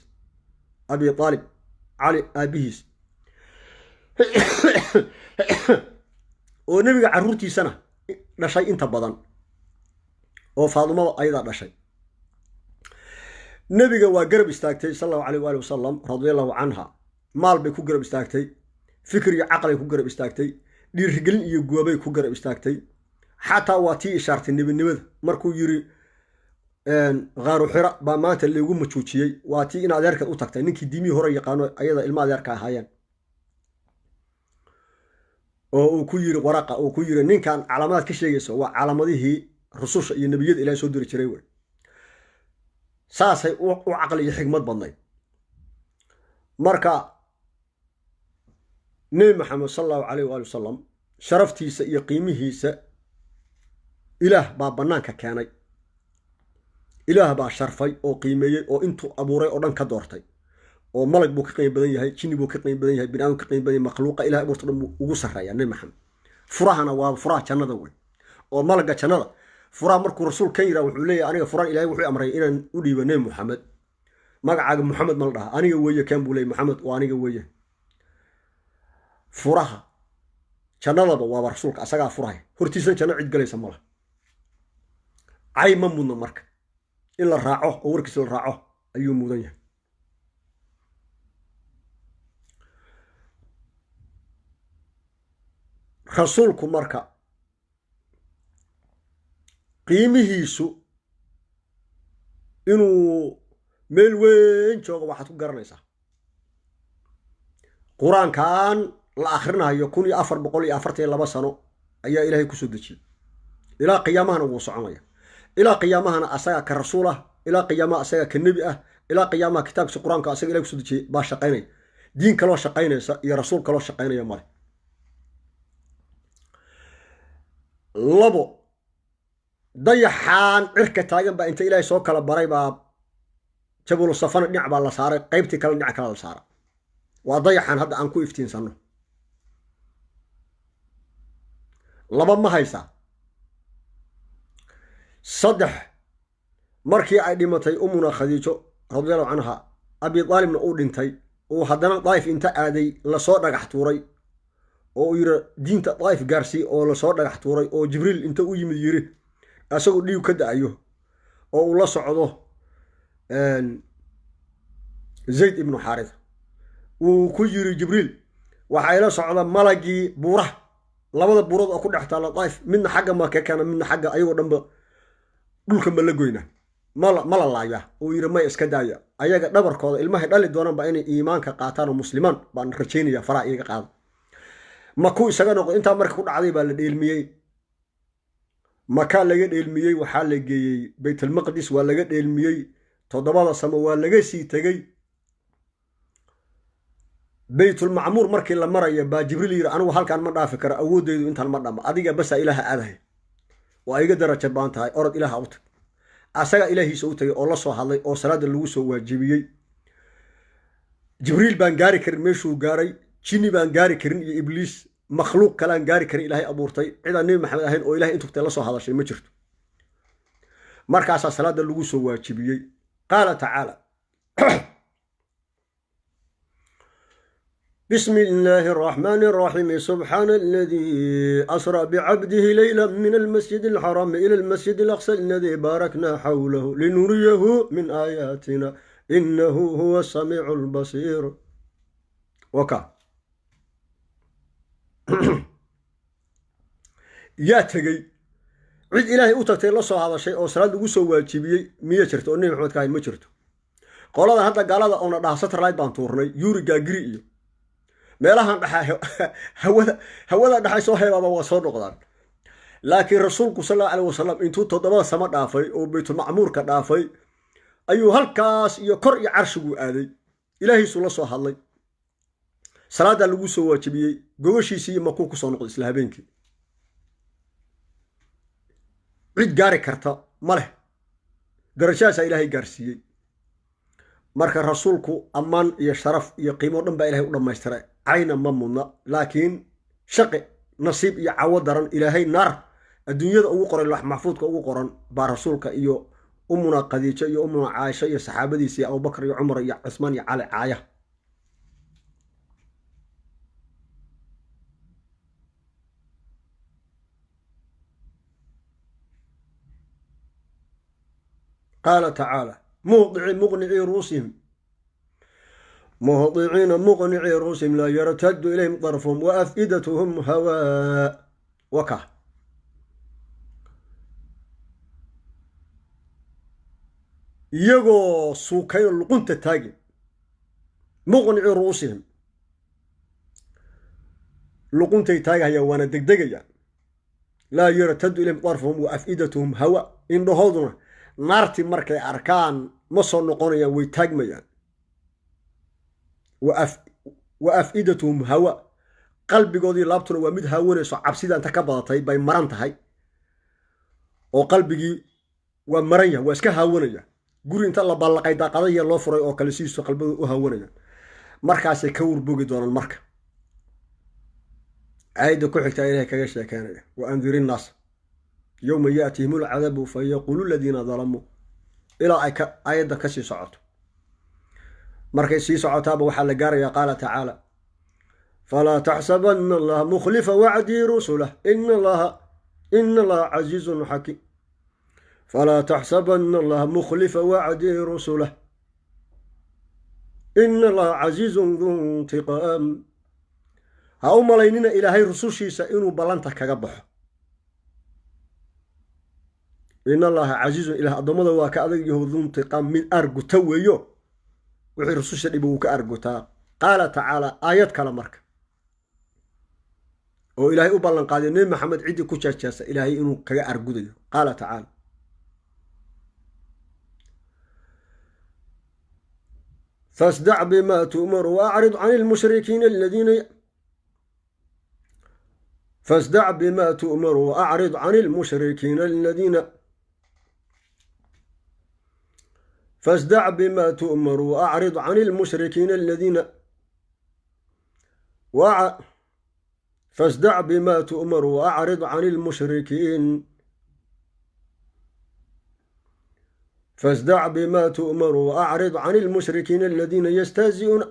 abi aalib cali aabihiis oo nebiga carruurtiisana dhashay inta badan oo faadumada ayadaa dhashay nebiga waa garab istaagtay sala allahu calayh waali wasalam radiallahu canha maal bay ku garab istaagtay fikir iyo caqlay ku garab istaagtay dhiirigelin iyo goobay ku garab istaagtay xataa waa tii ishaartay nebinimada markuu yiri qaaru xira baa maanta lagu majuujiyey waa tii in adeerkeed u tagtay ninkii diimihii hore yaqaano ayada ilma adeerka ahaayeen oo uu ku yiri waraqa uu ku yiri ninkan calaamadaad ka sheegayso waa calaamadihii rususha iyo nebiyada ilaahay soo diri jiray wey saasay u caqli iyo xigmad badnayd marka nebi maxamed sala allahu calayh waali wasalam sharaftiisa iyo qiimihiisa ilaah baa bannaanka keenay ilaah baa sharfay oo qiimeeyey oo intuu abuuray oo dhan ka doortay oo malag buu ka qiimo badan yahay jinni buu ka qiimo badan yahay bini-aadam ka qiimo badan yahay makhluuqa ilaah abuurta dhan buu ugu sarreeyaa nebi maxamed furahana waa furaha jannada wey oo malagga jannada furaha markuu rasuul kan yiraa wuxuu leeyahay aniga furaan ilaahay wuxuu amray inaan u dhiibo nebi maxamed magacaaga maxamed ma la dhaha aniga weeye kan buu leeyay maxamed oo aniga weeye furaha jannadaba waaba rasuulka asagaa furahay hortiisan janno cid galaysa malaha cay ma mudna marka in la raaco oo warkiisa la raaco ayuu mudan yahay rasuulku marka qiimihiisu inuu meel weyn joogo waxaad ku garanaysaa qur-aankan la akhrinayo 1442 sano ayaa ilaahay kusoo dejiyey ilaa qiyaamahana wuu soconaya ilaa qiyaamahana asaga ka rasuul ah ilaa qiyaamaha asaga ka nebi ah ilaa qiyaamaha kitaabkiisa qur-aanka asaga ilaahay kusoo dejiyey baa shaqaynaya diin kaloo shaqaynaysa iyo rasuul kaloo shaqaynaya male labo dayaxaan cirka taagan baa inta ilaahay soo kala baray baa jabulu safana dhinac baa la saaray qaybtii kale dhinac kale la saaray waa dayaxaan hadda aan ku iftiinsanno laba ma haysaa saddex markii ay dhimatay umuna khadiijo radiallahu canha abi aalibna uu dhintay uu haddana daa'if inta aaday lasoo dhagax tuuray oo uu yiri diinta daa'if gaarsii oo lasoo dhagax tuuray oo jibriil inta u yimid yiri asagoo dhiig ka da'ayo oo uu la socdo zayd ibnu xaarid uu ku yiri jibriil waxay la socda malagii buuraha labada buurood oo ku dhex taala daa'if midna xagga ma ka kana midna xagga ayagoo dhanba dhulka ma la goyna mala laaya uu yiri may iska daaya ayaga dhabarkooda ilmaha dhali doonaan ba inay iimaanka qaataan oo muslimaan baan rajaynaya faraa iyaga qaado ma ku isaga noqdo intaa marka ku dhacday baa la dheelmiyey maka laga dheelmiyey waxaa la geeyey baytulmaqdis waa laga dheelmiyey toddobada samo waa laga sii tegey baytulmacmuur markii la maraya baa jibriil yiri anigu halkaan ma dhaafi karo awoodeydu intaan ma dhama adiga basa ilaaha aadahay waa iga darajo baan tahay orod ilaaha u tag asaga ilaahiisa u tagay oo la soo hadlay oo salaada lagu soo waajibiyey jibriil baan gaari karin meeshuu gaaray jinni baan gaari karin iyo ibliis makhluuq kalaan gaari karin ilaahay abuurtay cidaan nebi maxamed ahayn oo ilahay intugtay la soo hadashay ma jirto markaasaa salaada lagu soo waajibiyey qaala tacaala بسم الله الرحمن الرحيم سبحان الذي أسرى بعبده ليلا من المسجد الحرام إلى المسجد الأقصى الذي باركنا حوله لنريه من آياتنا إنه هو السميع البصير وكا يا تجي cid ilaahay u tagtay la soo hadashay oo salaad lagu soo waajibiyey miya jirto oo nebi maxamed ka ahayn ma jirto qolada hadda gaalada oona dhaha satellite baan tuurnay yuri gaagiri iyo meelahan dhaxa hawada dhaxay soo heebaaba waa soo noqdaan laakiin rasuulku sallallahu alayhi wasallam intuu 7 samo dhaafay oo baytul macmuurka dhaafay ayuu halkaas iyo kor iyo carshigu aaday ilaahiisu la soo hadlay salaada lagu soo waajibiyey gobashiisii makuu ku soo noqday isla habeenkii cid gaari karta ma leh darajadaas ilaahay gaarsiiyey marka rasuulku ammaan iyo sharaf iyo qiimo dhan baa ilaahay u dhamaystiray ayna ma mudna laakiin shaqi nasiib iyo cawo daran ilaahay naar adduunyada ugu qoray wax maxfuudka ugu qoran baa rasuulka iyo umuna qadiijo iyo umuna caayisha iyo saxaabadiisii Abu Bakr iyo Umar iyo Uthman iyo Ali caaya قال تعالى مقنعي رؤوسهم مهطعين مقنعي رؤوسهم لا يرتد إليهم طرفهم وأفئدتهم هواء وكه يجو سوكين اللقنت التاجي مقنعي رؤوسهم لقنت التاجي هي وانا دقدقيا لا يرتد إليهم طرفهم وأفئدتهم هواء إن هذونا نارتي مركي أركان مصر نقونيا ويتاجميا وأفئدتهم هواء قلبي قودي لابتنا ومد هاوني سو عبسيدا انت كبضتي باي مرانتهاي وقلبي ومرانيا واسكا هاونيا قولي انت الله بالقاي داقضيا لو فري او كالسيسو قلبي وهاونيا مركاسي كور بوغي دون المركة عايدة كوحكتا إليه كغشتا كان وأنذر الناس يوم يأتيهم العذاب فيقول الذين ظلموا إلى آيات كسي سعوت مركي سي سعوتها بوحل قاريا قال تعالى فلا تحسبن الله مخلف وعدي رسله إن الله عزيز حكيم فلا تحسبن الله مخلف وعدي رسله إن الله عزيز ذو انتقام هاو ملاينين إلهي رسوشي سإنو بلانتا كغبح إن الله عزيز إله أضمد وكأذي ذو انتقام من أرجو تويو وحي رسوشي لبو كأرجو تا قال تعالى آيات كلامك وإلهي أبلان قال نبي محمد عيدي كوشاش إلهي إنو كأرجو ديو قال تعالى فاصدع بما تؤمر وأعرض عن المشركين الذين فاصدع بما تؤمر وأعرض عن المشركين الذين فاصدع بما تؤمر وأعرض عن المشركين الذين فاصدع بما تؤمر وأعرض عن المشركين فاصدع بما تؤمر وأعرض عن المشركين الذين يستهزئون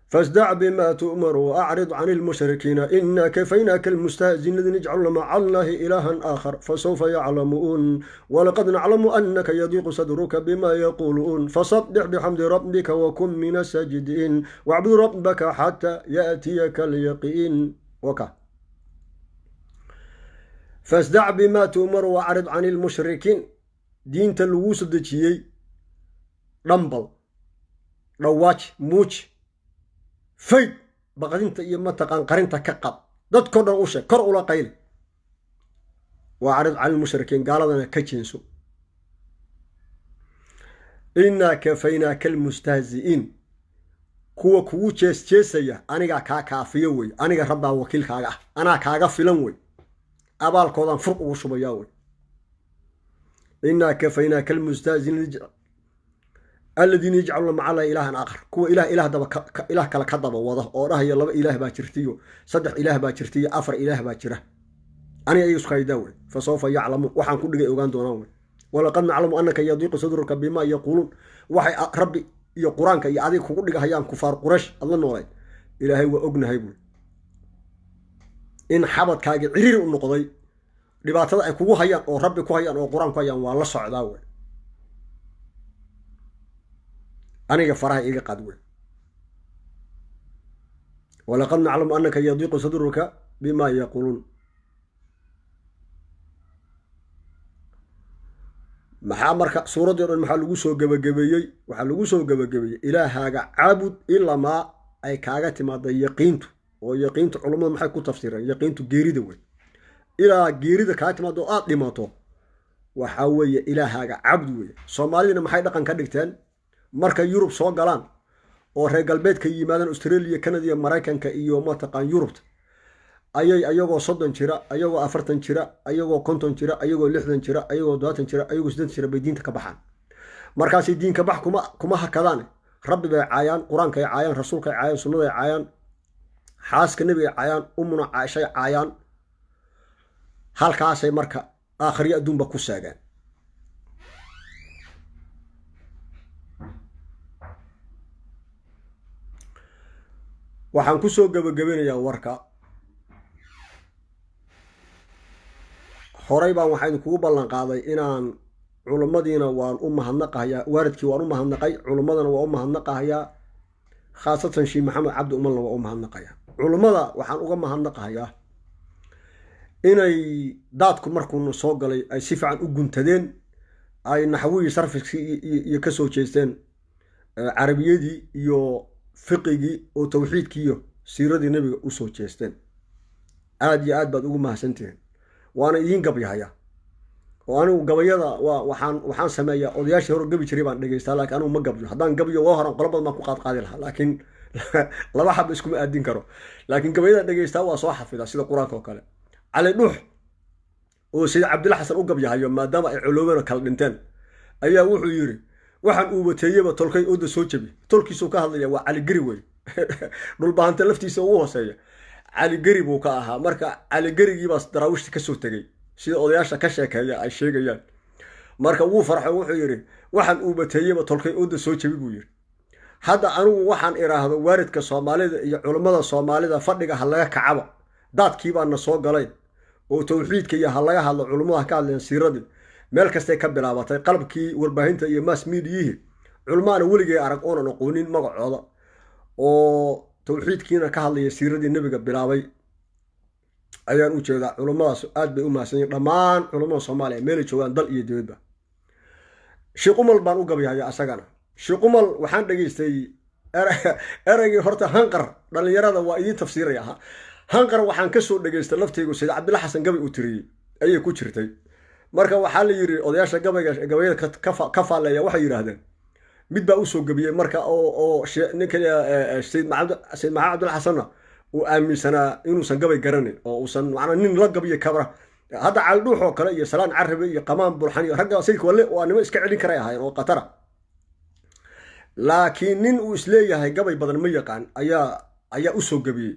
فاصدع بما تؤمر وأعرض عن المشركين إنا كفيناك المستهزئين الذين يجعلون مع الله إلها آخر فسوف يعلمون ولقد نعلم أنك يضيق صدرك بما يقولون فصدق بحمد ربك وكن من الساجدين واعبد ربك حتى يأتيك اليقين فاصدع بما تؤمر وأعرض عن المشركين دين تلووس دجيي رمبل رواج موج فيد بقدينتا iyo mataqaan qarinta ka qab dadko dhan u sheeg kor ula qayl وأعرض عن المشركين قالنا كجنسو إنا كفيناك المستهزئين كو جيسيا أنيغا كافية وي أنيغا ربا وكيل كاغا أنا كاغا فيلن وي abaalkoodan furq ugu shubayaa way inna kafaynaaka almustahzi'in alladhina yaj'aluna ma'a allahi ilahan aakhar kuwa ilaah daba ilaah kala ka daba wada oo dhahayo laba ilaah baa jirtiyo saddex ilaah baa jirtiyo afar ilaah baa jira ani ay isku haydaa way fa sawfa ya'lamu waxaan ku dhigay ogaan doonaan way wala qad na'lamu annaka yadiqu sadruka bima yaqulun waxay rabbi iyo quraanka iyo adiga kugu dhigahayaan kufaar quraysh alla noolay ilaahay waa ognahay buu in xabadkaaga ciriir u noqday dhibaatada ay kugu hayaan oo rabbi ku hayaan oo quraan ku hayaan waa la socdaa way aniga faraha iga qad way wala qad na'lamu annaka yadiqu sadruka bima yaqulun maxaa marka suuraddii dhan maxaa lagu soo gabagabeeyey waxaa lagu soo gabagabeeyey ilaahaaga caabud ilamaa ay kaaga timaada yaqiintu oo yaqiintu culummadu maxay ku tafsiireen yaqiintu geerida wey ilaa geerida kaa timaado oo aad dhimato waxaa weeye ilaahaaga cabdi weeye soomaalidina maxay dhaqan ka dhigteen markay yurub soo galaan oo reer galbeedka yimaadaan australia canada iyo maraykanka iyo mataqaan yurubta ayagoo 30 jira ayagoo 40 jira ayagoo 50 jira ayagoo 60 jira ayagoo 70 jira ayagoo 80 jira bay diinta ka baxaan markaasay diinka bax kuma hakadaan rabbi bay caayaan quraanka ay caayaan rasuulka ay caayaan sunnada ay caayaan xaaska nabiga ay caayaan umuna caashay caayaan halkaasay marka aakhriya adduunba ku saagaan waxaan ku soo gabagabeynayaa warka horay baan waxaan kugu ballan qaaday inaan culummadiina waan u mahadnaqayaa waaridkii waan u mahadnaqay culummadana waa u mahadnaqayaa khaasatan sheekh maxamed cabdi umalna waa u mahadnaqayaa culummada waxaan uga mahadnaqayaa inay daadku markuu soo galay ay si fiican u guntadeen ay naxwii sarfiskii iyo ka soo jeesteen carabiyadii iyo fiqigii oo tawxiidkii iyo siiradii nabiga u soo jeesteen aad iyo aad baad ugu mahadsantihiin waana idiin gabyahaya oo anigu gabayada waxaan sameeyaa odayaashii hore gabi jiray baan dhegaystaa laakiin anigu ma gabyo haddaan gabyo waa horan qolo badan baan ku qaadqaadi lahaa laakiin laba xab iskuma aadin karo laakiin gabayada dhegaystaa waa soo xafidaa sida qur-aanka oo kale cali dhuux oo sida cabdilla xasan u gabyahayo maadaama ay coloobeen oo kala dhinteen ayaa wuxuu yidhi waxaan uu wateeyeba tolkay ooda soo jabi tolkiisuu ka hadlaya waa caligeri wey dhulbahanta laftiisa ugu hooseeya caligeri buu ka ahaa marka caligerigiibaa daraawiishta ka soo tegey sida odayaasha ka sheekeeya ay sheegayaan marka wuu farxo wuxuu yidhi waxaan uu wateeyeba tolkay ooda soo jabi buu yidhi hadda anigu waxaan idhaahdo waaridka soomaalida iyo culummada soomaalida fadhiga ha laga kacaba daadkii baana soo galay oo tawxiidka iyo ha laga hadlo culummada ha ka hadleen siiradii meel kastay ka bilaabatay qalabkii warbaahinta iyo mass mediyihi culummaana weligay arag oonan aqoonin magacooda oo tawxiidkiina ka hadlaya siiradii nebiga bilaabay ayaan u jeedaa culummadaas aad bay u mahadsan yihiin dhammaan culummada soomaaliya meelay joogaan dal iyo dibadba sheekh umal baan u gabyahaya asagana sheekh umal waxaan dhegaystay eraygii horta hanqar dhallinyarada waa idiin tafsiiraya hanqar waxaan ka soo dhegaystay laftaygu sida cabdilla xasan gabay uu tiriyey ayay ku jirtay marka waxaa la yidhi odayaasha gabayada ka faaleeya waxay yidhaahdeen mid baa usoo gabiyey marka oo ninka sayid maxamed cabdilla xasanna uu aaminsanaa inuusan gabay garanin oo uusan macnaa nin la gabiyo kabra hadda cali dhuux oo kale iyo salaan carabi iyo qamaan bulxan iyo ragga sayidka waa nimo iska celin karay ahaayeen oo qatara laakiin nin uu isleeyahay gabay badan ma yaqaan ayaa usoo gabiyey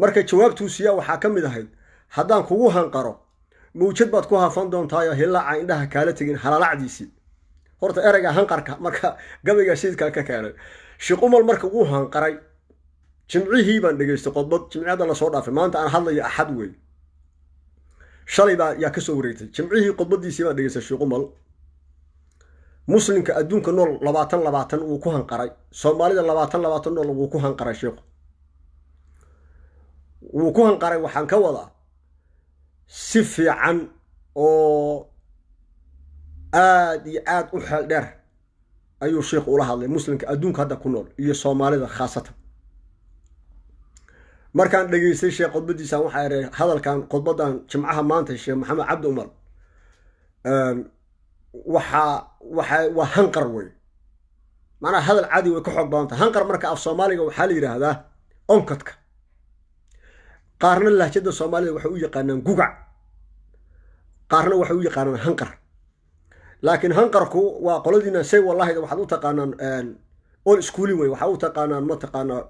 marka jawaabtuusiyaa waxaa ka mid ahayd haddaan kugu hanqaro mawjad baad ku hafan doontaayo hilaaca indhaha kaala tegin halalacdiisii horta erayga hanqarka marka gabayga sayidkaa ka keenay sheekh umal marka wuu hanqaray jimcihii baan dhegaystay qodbad jimciyada lasoo dhaafay maanta aan hadlaya axad wey shalay baa yaa ka soo wareegtay jimcihii qodbadiisii baan dhegaystay sheekh umal muslimka adduunka nool 20 wuu ku hanqaray soomaalida 20 nool wuu ku hanqaray sheekhu wuu ku hanqaray waxaan ka wadaa si fiican oo aad iyo aad u xeel dheer ayuu sheekhu ula hadlay muslimka adduunka hadda ku nool iyo soomaalida khaasatan markaan dhegaystay sheekh qodbadiisaan waxaa iray hadalkan qodbadan jimcaha maanta sheekh maxamed cabdi umar waa hanqar wey macnaha hadal caadi way ka xoog badanta hanqar marka af soomaaliga waxaa la yidhaahdaa onkadka qaarna lahjada soomaalida waxay u yaqaanaan gugac qaarna waxay u yaqaanaan hanqar laakiin hanqarku waa qoladiina say wallahida waxaad u taqaanaan all schooling wey waxaa u taqaanaan ma taqaanaa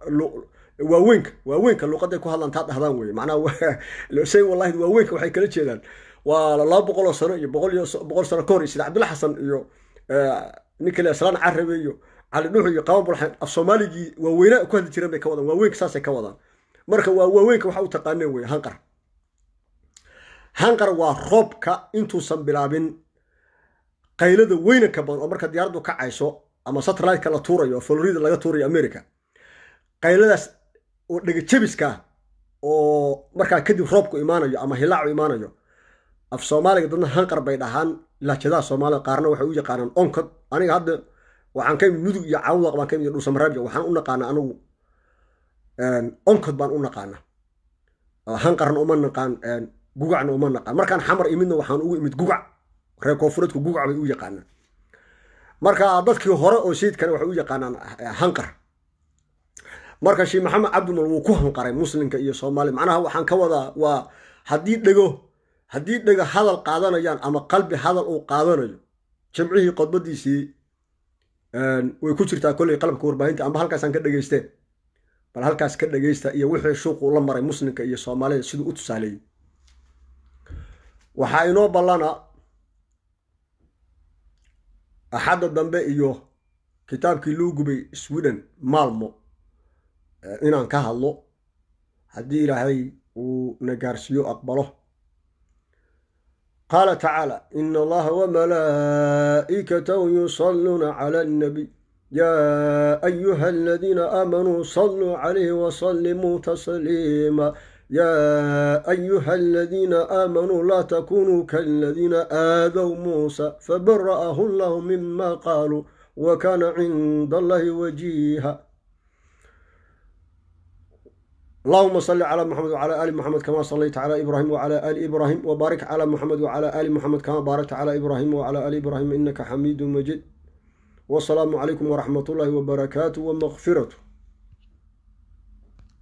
waaweynka luqaday ku hadlaan taa dhahdaan wey macnaha say wallahida waaweynka waxay kala jeedaan waa 200 sano iyo 100 sano ka hor sida cabdilla xasan iyo ninka le salaan carabi iyo cali dhuux iyo qaban bulxan af soomaaligii waaweynaa ku hadli jireen bay ka wadaan waaweynka saasay ka wadaan marka waa waaweynka waxa u taqaaneen wey hanqar waa roobka intuusan bilaabin qaylada weynanka badan oo marka diyaaraddu kacayso ama satellite-ka la tuurayo Florida laga tuurayo America qayladaas oo dhaga jabiska oo markaa kadib roobku imaanayo ama hilaacu imaanayo af soomaaliga dadna hanqar bay dhahaan lahjadaha soomaalida qaarna waxay u yaqaanaan onkod aniga hadda waxaan ka imid mudug iyo cawdaq baan ka imid dhuusamareebja waxaan u naqaanaa anigu onkod baan u naqaanaa hanqarna uma naqaan gugacna uma naqaan markaan xamar imidna waxaan ugu imid gugac reer koonfureedku gugac bay u yaqaanaan marka dadkii hore oo sayidkana waxay u yaqaanaan hanqar marka sheekh maxamed cabdimal wuu ku hanqaray muslimka iyo soomaali macnaha waxaan ka wadaa waa haddii dhego hadal qaadanayaan ama qalbi hadal uu qaadanayo jamcihii qodbadiisii way ku jirtaa kolley qalabka warbaahinta amba halkaasaan ka dhegaysteen bal halkaas ka dhegaysta iyo wixii shuuqu la maray muslimka iyo soomaalida siduu u tusaaleeyey waxaa inoo ballana axadda dambe iyo kitaabkii loo gubay sweden maalmo inaan ka hadlo haddii ilaahay uu na gaarsiiyo aqbalo qaala tacaala ina allaha wamalaa'ikatahu yusalluuna cala annabiy yaa ayuha aladiina aamanuu salluu calayhi wasallimuu tasliima yaa ayuha aladiina aamanuu laa takunuu kaaladiina aadow muusa fabara'ahu allahu mima qaaluu wa kaana cinda allahi wajiiha اللهم صل على محمد وعلى آل محمد كما صليت على إبراهيم وعلى آل إبراهيم وبارك على محمد وعلى آل محمد كما باركت على إبراهيم وعلى آل إبراهيم إنك حميد مجيد والسلام عليكم ورحمة الله وبركاته ومغفرته.